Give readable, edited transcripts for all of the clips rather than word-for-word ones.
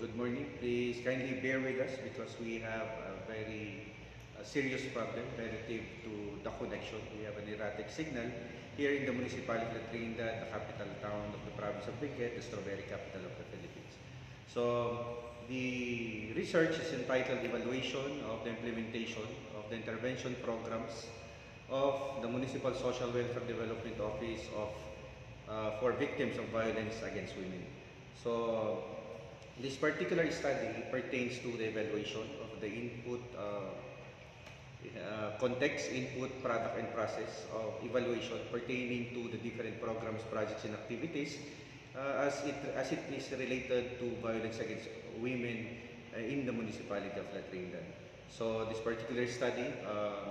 good morning. Please kindly bear with us because we have a very serious problem relative to the connection. We have an erratic signal here in the municipality of Trinidad, the capital town of the province of Benguet, the strawberry capital of the Philippines. So the research is entitled Evaluation of the Implementation of the Intervention Programs of the Municipal Social Welfare Development Office for victims of violence against women. So this particular study pertains to the evaluation of the input, context, input, product, and process of evaluation pertaining to the different programs, projects, and activities as it is related to violence against women in the municipality of La Trinidad. So this particular study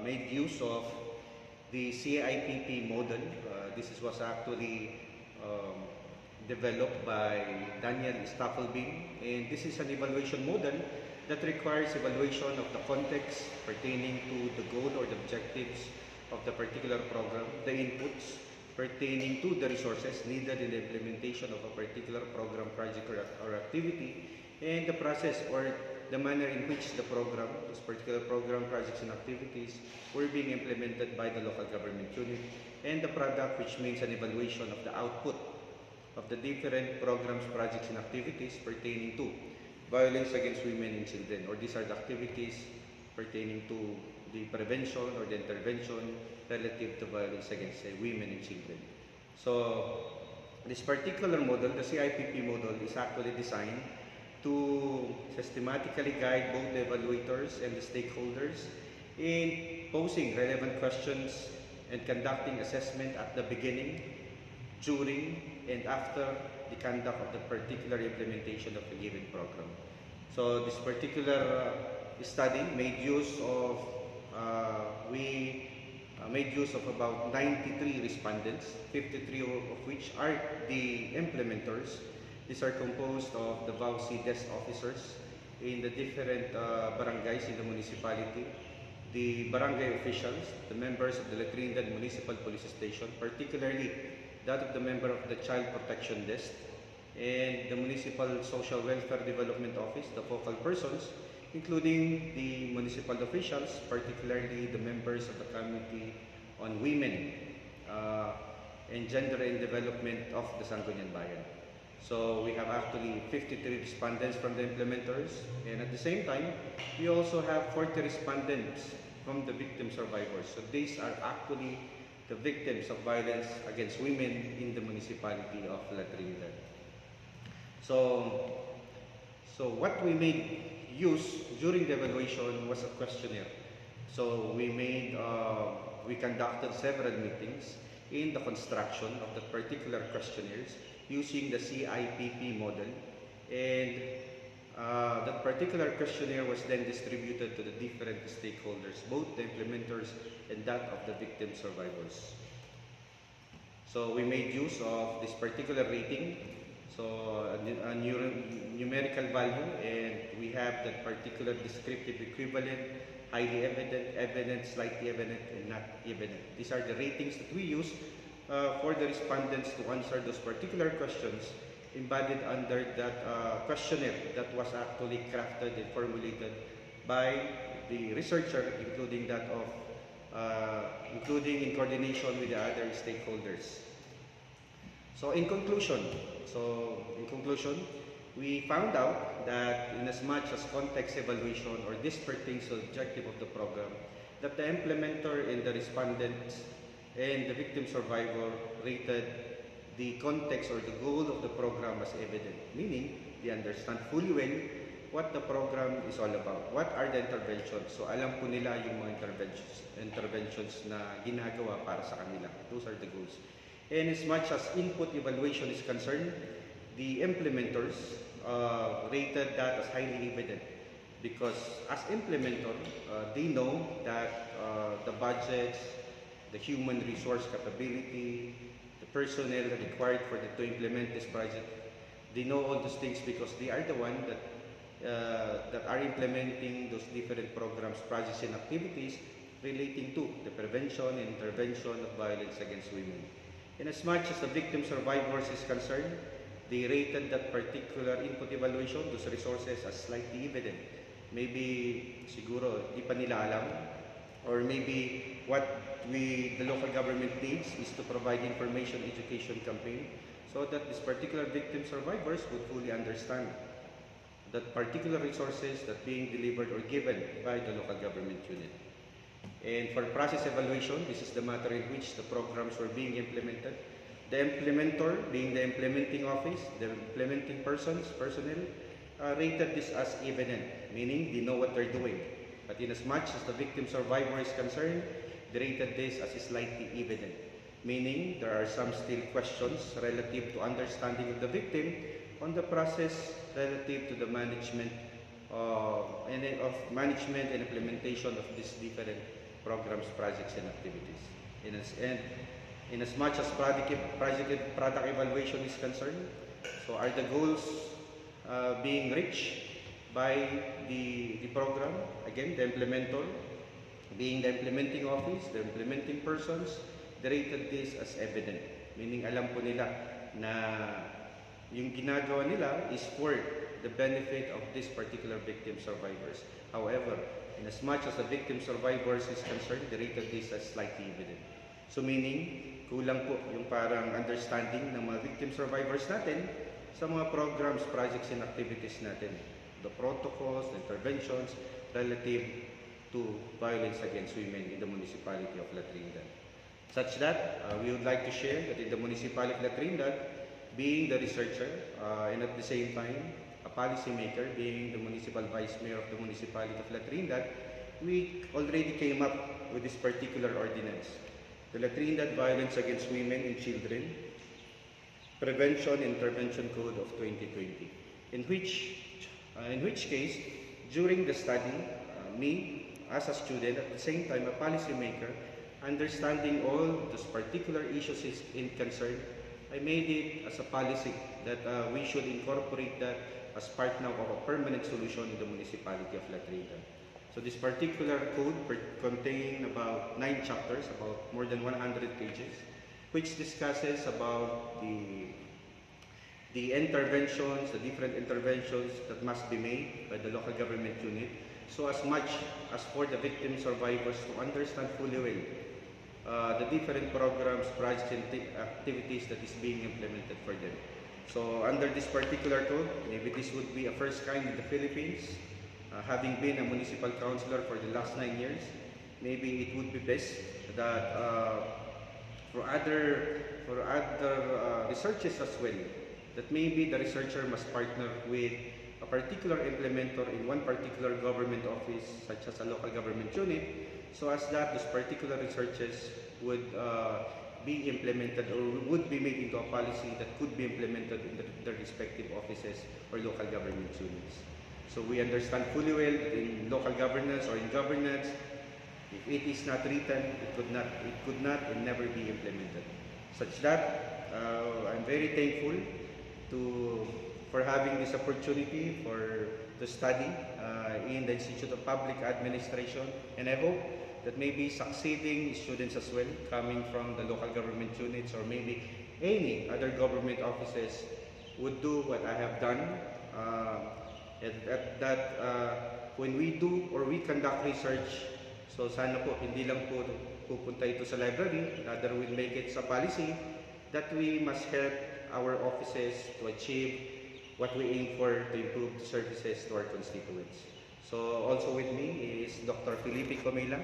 made use of the CIPP model. Was actually developed by Daniel Staffelbein, and this is an evaluation model that requires evaluation of the context pertaining to the goal or the objectives of the particular program, the inputs pertaining to the resources needed in the implementation of a particular program, project, or activity, and the process or the manner in which the program, those particular program, projects, and activities were being implemented by the local government unit, and the product, which means an evaluation of the output of the different programs, projects, and activities pertaining to violence against women and children, or these are the activities pertaining to the prevention or the intervention relative to violence against women and children. So this particular model, the CIPP model, is actually designed to systematically guide both the evaluators and the stakeholders in posing relevant questions and conducting assessment at the beginning, during, and after the conduct of the particular implementation of the given program. So this particular study made use of, made use of about 93 respondents, 53 of which are the implementers. These are composed of the VAUC desk officers in the different barangays in the municipality, the barangay officials, the members of the La Trinidad Municipal Police Station, particularly that of the member of the Child Protection Desk, and the Municipal Social Welfare Development Office, the focal persons, including the municipal officials, particularly the members of the Committee on Women and Gender and Development of the Sangguniang Bayan. So we have actually 53 respondents from the implementers, and at the same time, we also have 40 respondents from the victim survivors. So these are actually the victims of violence against women in the municipality of La Trinidad. So what we made use during the evaluation was a questionnaire. So we conducted several meetings in the construction of the particular questionnaires using the CIPP model, and that particular questionnaire was then distributed to the different stakeholders, both the implementers and that of the victim survivors. So we made use of this particular rating, so a numerical value, and we have that particular descriptive equivalent, highly evident, evident, slightly evident, and not evident. These are the ratings that we use for the respondents to answer those particular questions embodied under that questionnaire that was actually crafted and formulated by the researcher, including that of including in coordination with the other stakeholders. So in conclusion, we found out that in as much as context evaluation, or this pertains to the objective of the program, that the implementer and the respondents and the victim survivor rated the context or the goal of the program as evident, meaning they understand fully well what the program is all about. What are the interventions? So alam po nila yung mga interventions na ginagawa para sa kanila. Those are the goals. And as much as input evaluation is concerned, the implementers rated that as highly evident, because as implementer, they know that the budgets, the human resource capability, the personnel required to implement this project, they know all those things because they are the one that are implementing those different programs, projects, and activities relating to the prevention and intervention of violence against women. And as much as the victim survivors is concerned, they rated that particular input evaluation, those resources, as slightly evident. Maybe siguro di pa nila alam, or maybe what the local government needs is to provide information education campaign so that these particular victim survivors would fully understand that particular resources that being delivered or given by the local government unit. And for process evaluation, this is the matter in which the programs were being implemented. The implementer, being the implementing office, the implementing personnel, rated this as evident, meaning they know what they're doing. But in as much as the victim survivor is concerned, they rated this as slightly evident, meaning there are some still questions relative to understanding of the victim on the process relative to the management and implementation of these different programs, projects, and activities. In as much as product evaluation is concerned, so are the goals being reached by the program? Again, the implementer, being the implementing office, the implementing persons, they rated this as evident, meaning alam po nila na yung ginagawa nila is for the benefit of this particular victim survivors. However, in as much as the victim survivors is concerned, they rated this as slightly evident. So meaning, kulang po yung parang understanding ng mga victim survivors natin sa mga programs, projects, and activities natin. The protocols, the interventions relative to violence against women in the municipality of La Trinidad. Such that we would like to share that in the municipality of La Trinidad, being the researcher and at the same time a policy maker, being the municipal vice mayor of the municipality of La Trinidad, we already came up with this particular ordinance, the La Trinidad Violence Against Women and Children Prevention Intervention Code of 2020, in which case, during the study, me as a student, at the same time a policy maker, understanding all those particular issues in concern, I made it as a policy that we should incorporate that as part now of a permanent solution in the municipality of La Trinidad. So this particular code contains about 9 chapters, about more than 100 pages, which discusses about the interventions, the different interventions that must be made by the local government unit, so as much as for the victim survivors to understand fully well the different programs, projects, and activities that is being implemented for them. So under this particular code, maybe this would be a first kind in the Philippines. Having been a municipal councilor for the last 9 years, maybe it would be best that for other researches as well, that maybe the researcher must partner with a particular implementer in one particular government office, such as a local government unit, so as that those particular researches would be implemented or would be made into a policy that could be implemented in the respective offices or local government units. So we understand fully well that in local governance or in governance, if it is not written, it could not and never be implemented. Such that I'm very thankful for having this opportunity to study in the Institute of Public Administration, and I hope that maybe succeeding students as well coming from the local government units or maybe any other government offices would do what I have done. When we do or we conduct research, so sana po hindi lang po pupunta ito sa library, rather we'll make it sa policy that we must help our offices to achieve what we aim for to improve the services to our constituents. So also with me is Dr. Felipe Comila.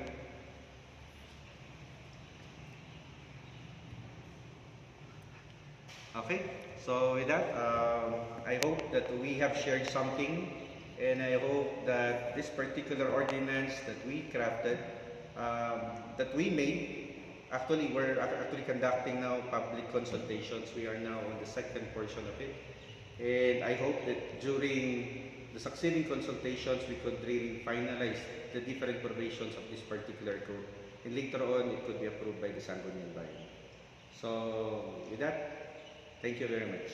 Okay, so with that, I hope that we have shared something, and I hope that this particular ordinance that we crafted, that we made, actually we're actually conducting now public consultations. We are now on the second portion of it, and I hope that during the succeeding consultations we could really finalize the different provisions of this particular code, and later on it could be approved by the Sangguniang Bayan. So with that, thank you very much.